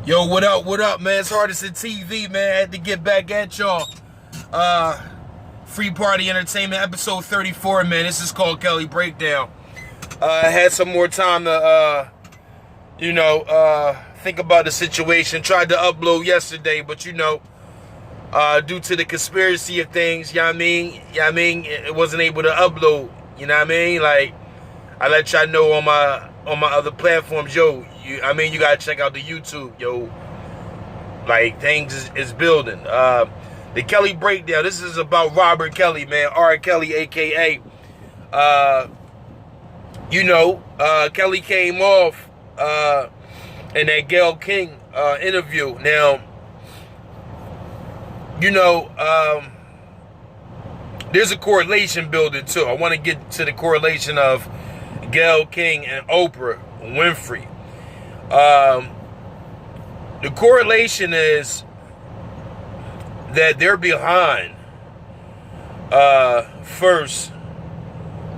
Yo, what up, man? It's Hardison TV, man. I had to get back at y'all. Free Party Entertainment, episode 34, man. This is called Kelly Breakdown. I had some more time to, think about the situation. Tried to upload yesterday, but, due to the conspiracy of things, it wasn't able to upload, you know what I mean? Like, I let y'all know on my other platforms, yo, you gotta check out the YouTube, yo. Like, things is building. The Kelly Breakdown, this is about Robert Kelly, man. R. Kelly, a.k.a. Kelly came off in that Gayle King interview. Now, there's a correlation building, too. I want to get to the correlation of Gayle King and Oprah Winfrey. The correlation is that they're behind, first,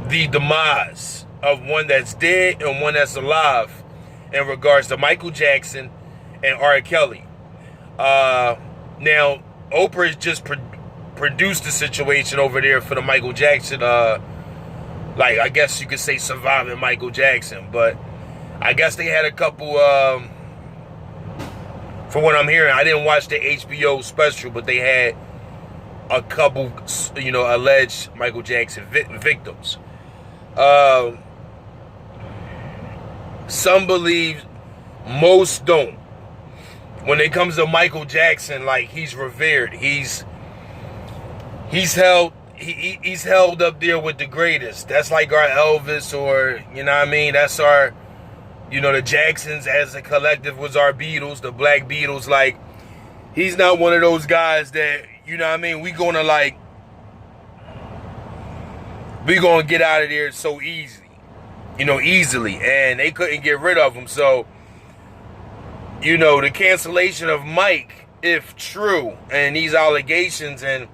the demise of one that's dead and one that's alive in regards to Michael Jackson and R. Kelly. Now, Oprah has just produced the situation over there for the Michael Jackson, I guess you could say surviving Michael Jackson, but I guess they had a couple, from what I'm hearing, I didn't watch the HBO special, but they had a couple, alleged Michael Jackson victims. Some believe, most don't. When it comes to Michael Jackson, like, he's revered. He's held up there with the greatest. That's like our Elvis, or, that's our, the Jacksons as a collective was our Beatles, the Black Beatles. Like, he's not one of those guys that, we gonna get out of there so easily, and they couldn't get rid of him. So, the cancellation of Mike, if true, and these allegations, and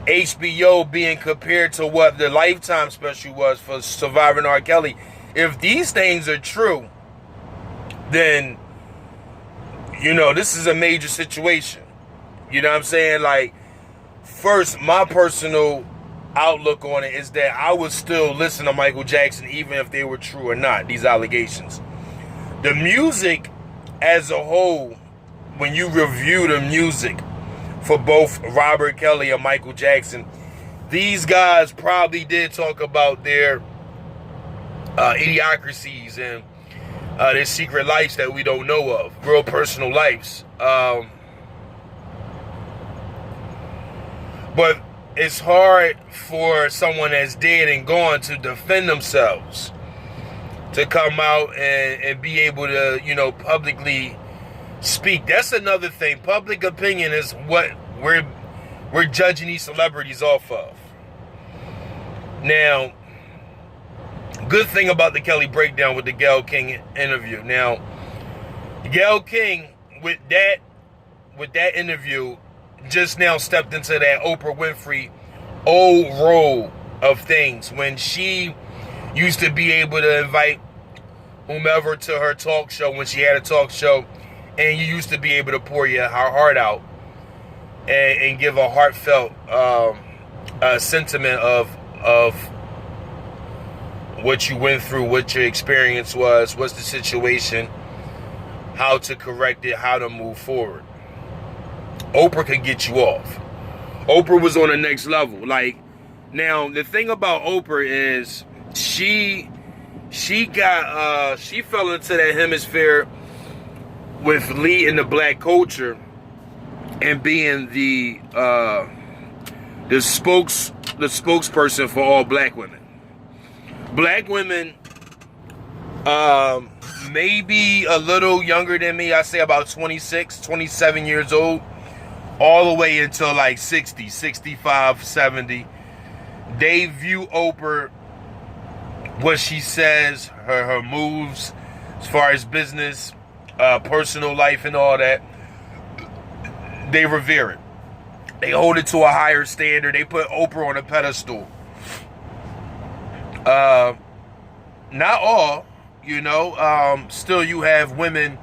HBO being compared to what the Lifetime special was for surviving R. Kelly, if these things are true, then, this is a major situation. You know what I'm saying? Like, first, my personal outlook on it is that I would still listen to Michael Jackson even if they were true or not, these allegations. The music as a whole, when you review the music for both Robert Kelly and Michael Jackson, these guys probably did talk about their idiocracies and their secret lives that we don't know of, real personal lives. But it's hard for someone that's dead and gone to defend themselves, to come out and be able to, publicly speak. That's another thing. Public opinion is what we're judging these celebrities off of. Now, good thing about the Kelly Breakdown with the Gayle King interview. Now, Gayle King with that interview just now stepped into that Oprah Winfrey old role of things, when she used to be able to invite whomever to her talk show when she had a talk show, and you used to be able to pour your heart out and give a heartfelt sentiment of what you went through, what your experience was, what's the situation, how to correct it, how to move forward. Oprah could get you off. Oprah was on the next level. Like, now, the thing about Oprah is she fell into that hemisphere with leading the black culture and being the spokesperson for all black women. Black women, maybe a little younger than me, I say about 26, 27 years old, all the way until like 60, 65, 70. They view Oprah, what she says, her moves, as far as business, personal life and all that, they revere it. They hold it to a higher standard. They put Oprah on a pedestal. Not all, still you have women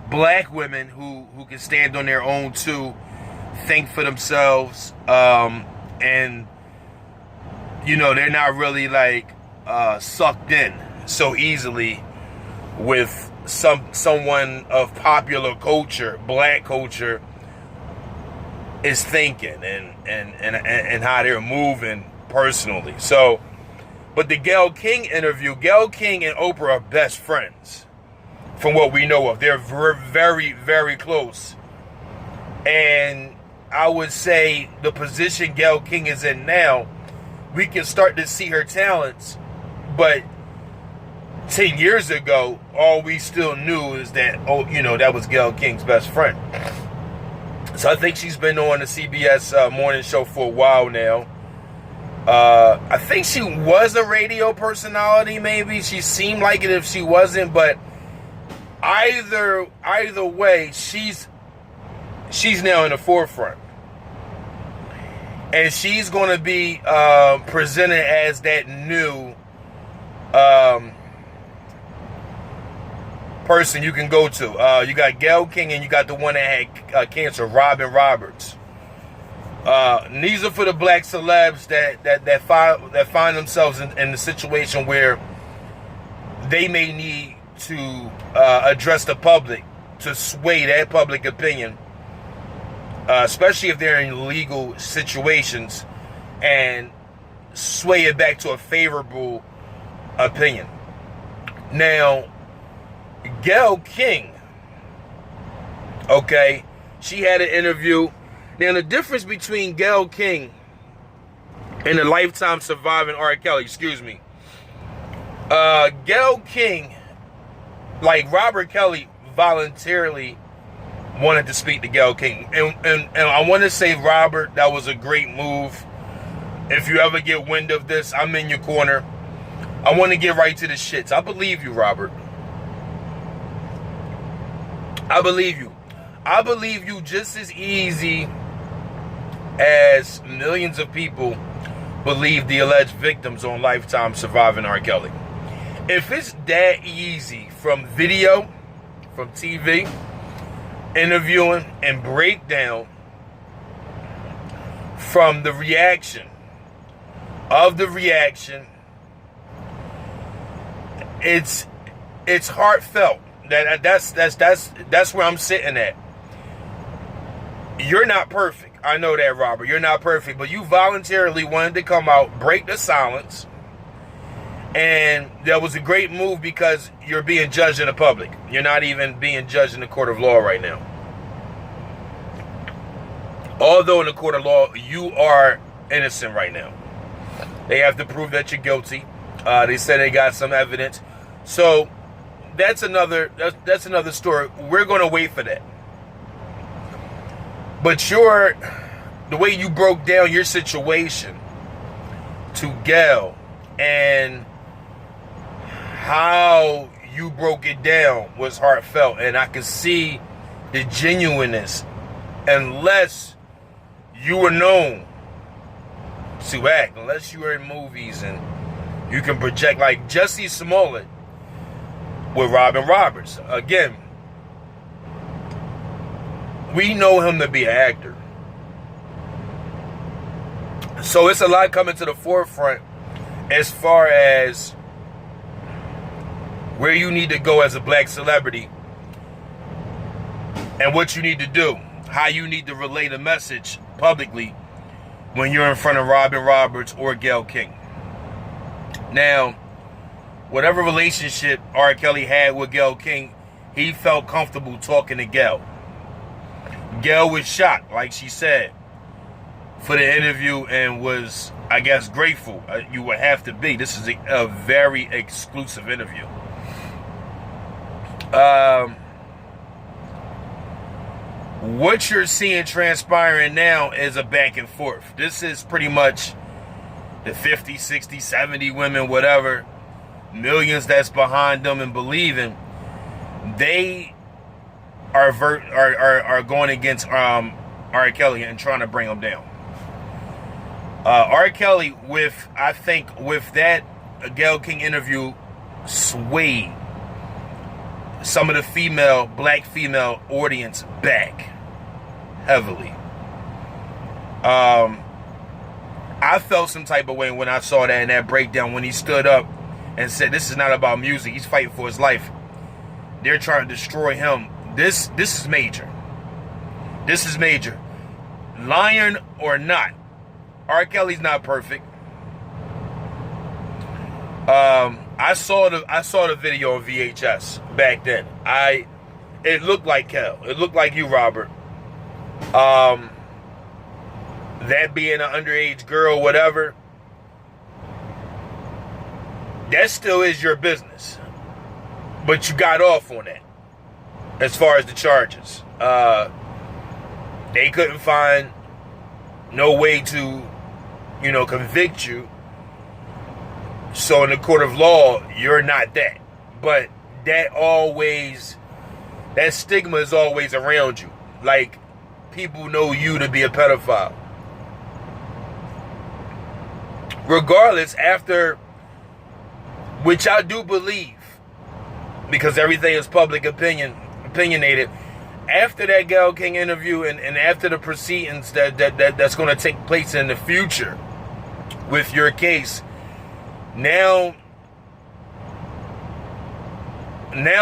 black women who can stand on their own too, think for themselves, and they're not really like sucked in so easily with someone of popular culture, black culture, is thinking and how they're moving personally. So, but the Gayle King interview, Gayle King and Oprah are best friends, from what we know of. They're very, very close. And I would say the position Gayle King is in now, we can start to see her talents, but 10 years ago, all we still knew is that, that was Gayle King's best friend. So I think she's been on the CBS morning show for a while now. I think she was a radio personality, maybe. She seemed like it if she wasn't, but either way, she's now in the forefront. And she's going to be presented as that new person you can go to. You got Gayle King and you got the one that had cancer, Robin Roberts. And these are for the black celebs that find themselves in the situation where they may need to address the public to sway that public opinion, especially if they're in legal situations, and sway it back to a favorable opinion. Now, Gayle King, okay, she had an interview. Now, the difference between Gayle King and the lifetime surviving R. Kelly, Gayle King, like Robert Kelly, voluntarily wanted to speak to Gayle King. And I want to say, Robert, that was a great move. If you ever get wind of this, I'm in your corner. I want to get right to the shits. I believe you, Robert. I believe you. I believe you just as easy as millions of people believe the alleged victims on Lifetime surviving R. Kelly. If it's that easy from video, from TV, interviewing, and breakdown, from the reaction, it's heartfelt. That's where I'm sitting at. You're not perfect. I know that, Robert. You're not perfect, but you voluntarily wanted to come out, break the silence, and that was a great move because you're being judged in the public. You're not even being judged in the court of law right now. Although in the court of law, you are innocent right now. They have to prove that you're guilty. They said they got some evidence. So that's another story. We're going to wait for that. But the way you broke down your situation to Gayle and how you broke it down was heartfelt. And I could see the genuineness, unless you were known to act, unless you were in movies and you can project, like Jussie Smollett with Robin Roberts. Again, we know him to be an actor. So it's a lot coming to the forefront as far as where you need to go as a black celebrity and what you need to do, how you need to relay the message publicly when you're in front of Robin Roberts or Gayle King. Now, whatever relationship R. Kelly had with Gayle King, he felt comfortable talking to Gayle. Gayle was shocked, like she said, for the interview and was, I guess, grateful. You would have to be. This is a very exclusive interview. What you're seeing transpiring now is a back and forth. This is pretty much the 50, 60, 70 women, whatever, millions that's behind them and believing. They are going against R. Kelly and trying to bring him down. R. Kelly, with that Gayle King interview, swayed some of the black female audience back heavily. I felt some type of way when I saw that in that breakdown, when he stood up and said, this is not about music. He's fighting for his life. They're trying to destroy him. This is major. This is major. Lying or not, R. Kelly's not perfect. I saw the video on VHS back then. It looked like Kel. It looked like you, Robert. That being an underage girl, whatever, that still is your business. But you got off on that as far as the charges. They couldn't find no way to, convict you. So in the court of law, you're not that. But that stigma is always around you. Like, people know you to be a pedophile. Regardless, after, which I do believe, because everything is opinionated, after that Gayle King interview and after the proceedings that's going to take place in the future with your case, now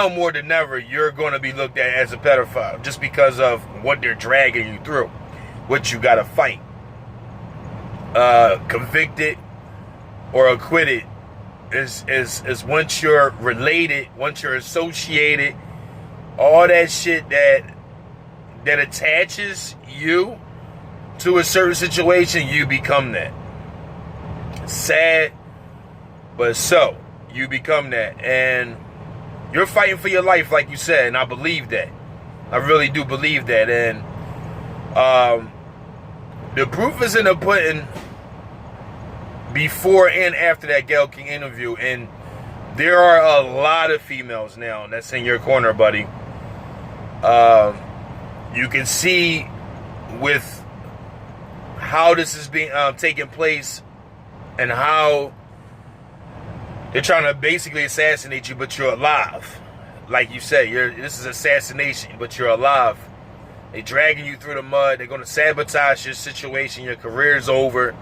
more than ever, you're going to be looked at as a pedophile just because of what they're dragging you through, what you got to fight. Convicted or acquitted is once you're related, once you're associated, all that shit that attaches you to a certain situation, you become that. Sad, but so you become that, and you're fighting for your life, like you said, and I believe that. I really do believe that, and the proof is in the pudding. Before and after that Gayle King interview, and there are a lot of females now that's in your corner, buddy. You can see with how this is being taking place and how they're trying to basically assassinate you, but you're alive. Like you said, this is assassination, but you're alive. They're dragging you through the mud. They're going to sabotage your situation. Your career's over.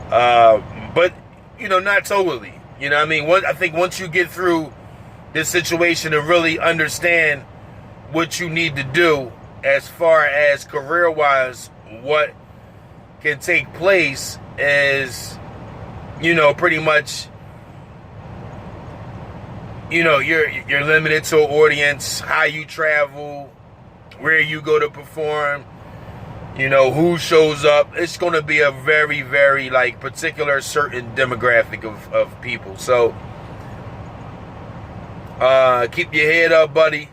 But, not totally. You know what I mean? I think once you get through this situation and really understand what you need to do as far as career-wise, what can take place is, pretty much, you're limited to an audience, how you travel, where you go to perform, who shows up. It's going to be a very, very, particular certain demographic of people. So, keep your head up, buddy.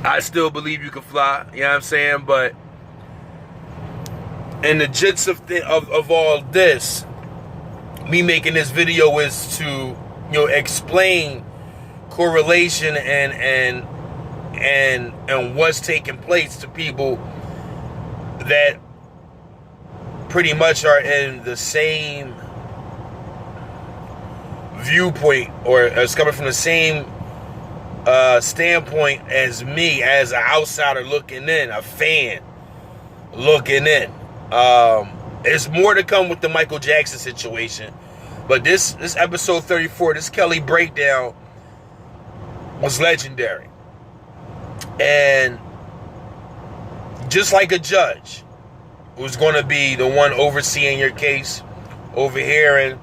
I still believe you can fly, you know what I'm saying? But in the gist of all this, me making this video is to, explain correlation and what's taking place to people that pretty much are in the same viewpoint or is coming from the same standpoint as me, as an outsider looking in, a fan looking in. There's more to come with the Michael Jackson situation, but this episode 34, this Kelly breakdown was legendary. And just like a judge who's going to be the one overseeing your case, overhearing,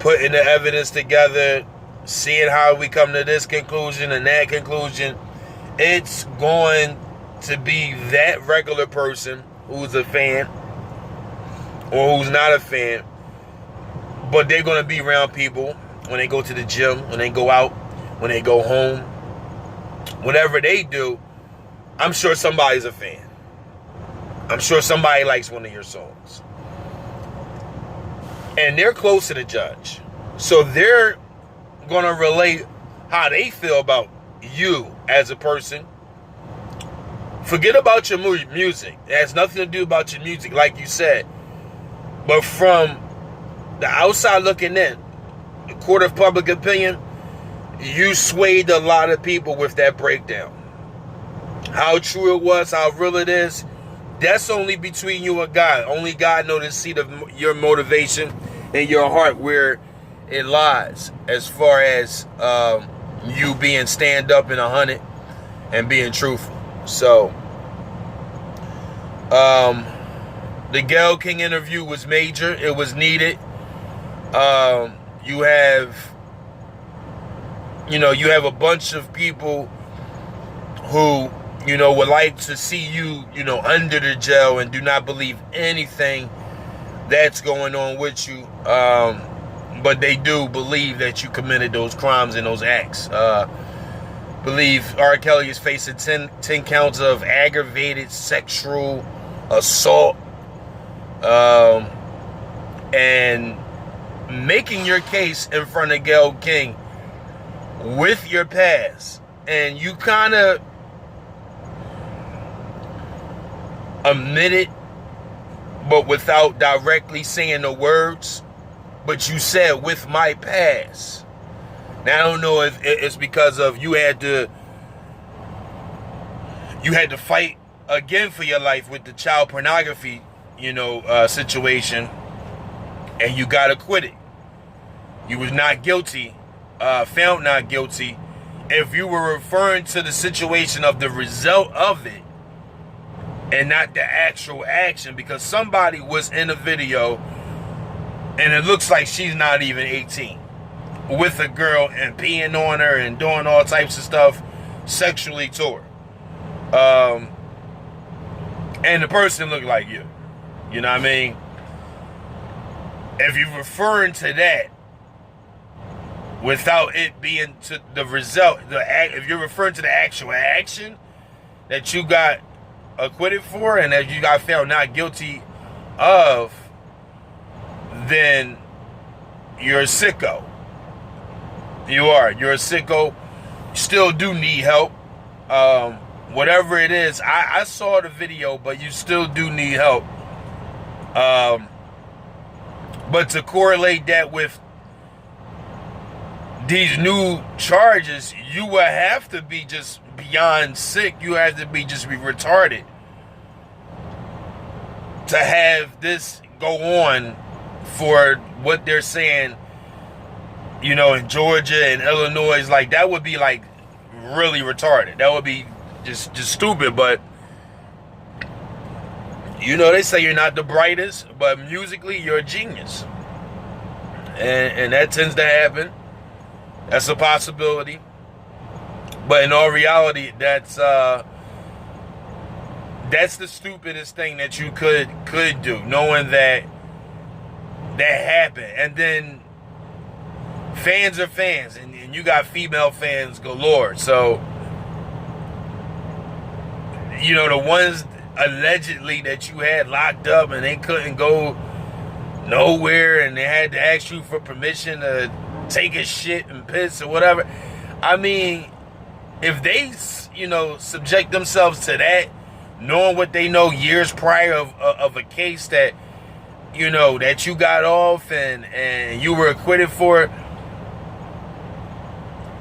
putting the evidence together, seeing how we come to this conclusion and that conclusion, it's going to be that regular person who's a fan or who's not a fan, but they're going to be around people when they go to the gym, when they go out, when they go home. Whatever they do, I'm sure somebody's a fan. I'm sure somebody likes one of your songs. And they're close to the judge. So they're going to relate how they feel about you as a person. Forget about your music. It has nothing to do about your music, like you said. But from the outside looking in, court of public opinion, you swayed a lot of people with that breakdown. How true it was, how real it is, that's only between you and God. Only God knows the seat of your motivation and your heart, where it lies, as far as you being stand up in 100 and being truthful. So the Gayle King interview was major. It was needed. You have a bunch of people who, would like to see you, under the jail and do not believe anything that's going on with you. But they do believe that you committed those crimes and those acts. Believe R. Kelly is facing 10 counts of aggravated sexual assault. And making your case in front of Gayle King with your past. And you kind of admit it, but without directly saying the words. But you said, with my past. Now, I don't know if it's because of you had to fight again for your life with the child pornography, situation, and you got acquitted. You was not guilty, found not guilty. If you were referring to the situation of the result of it and not the actual action, because somebody was in a video and it looks like she's not even 18, with a girl and peeing on her and doing all types of stuff sexually to her. And the person looked like you. You know what I mean? If you're referring to that without it being to the result, if you're referring to the actual action that you got acquitted for and that you got found not guilty of, then you're a sicko. You're a sicko. You still do need help. Whatever it is, I saw the video, but you still do need help. But to correlate that with these new charges, you would have to be just beyond sick. You have to be retarded to have this go on for what they're saying, in Georgia and Illinois. Like, that would be like really retarded. That would be just stupid. But they say you're not the brightest, but musically you're a genius, and that tends to happen. That's a possibility. But in all reality, that's the stupidest thing that you could do, knowing that happened. And then fans are fans, and you got female fans galore. So, the ones allegedly that you had locked up and they couldn't go nowhere and they had to ask you for permission to take a shit and piss or whatever. I mean, if they, subject themselves to that, knowing what they know years prior of a case that, that you got off and you were acquitted for,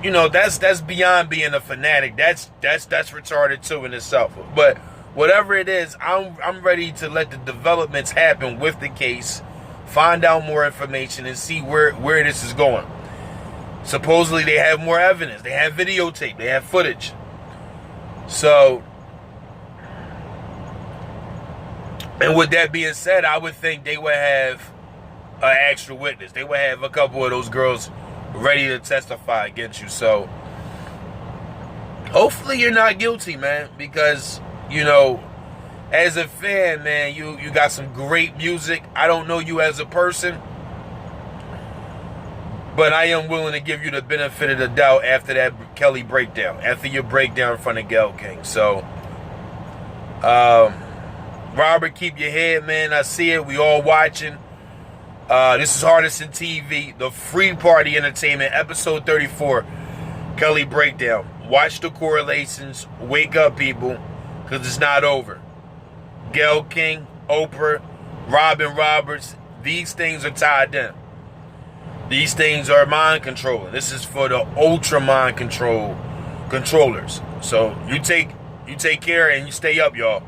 that's beyond being a fanatic. That's retarded too in itself. But whatever it is, I'm ready to let the developments happen with the case, find out more information, and see where this is going. Supposedly they have more evidence. They have videotape. They have footage. So, and with that being said, I would think they would have an actual witness. They would have a couple of those girls ready to testify against you. So, hopefully you're not guilty, man, because, as a fan, man, you got some great music. I don't know you as a person, but I am willing to give you the benefit of the doubt after that Kelly breakdown, after your breakdown in front of Gayle King. So, Robert, keep your head, man. I see it. We all watching. This is Hardison TV, the Free Party Entertainment, episode 34, Kelly breakdown. Watch the correlations. Wake up, people, because it's not over. Gayle King, Oprah, Robin Roberts, these things are tied in. These things are mind controlling. This is for the ultra mind controllers. So you take care and you stay up, y'all.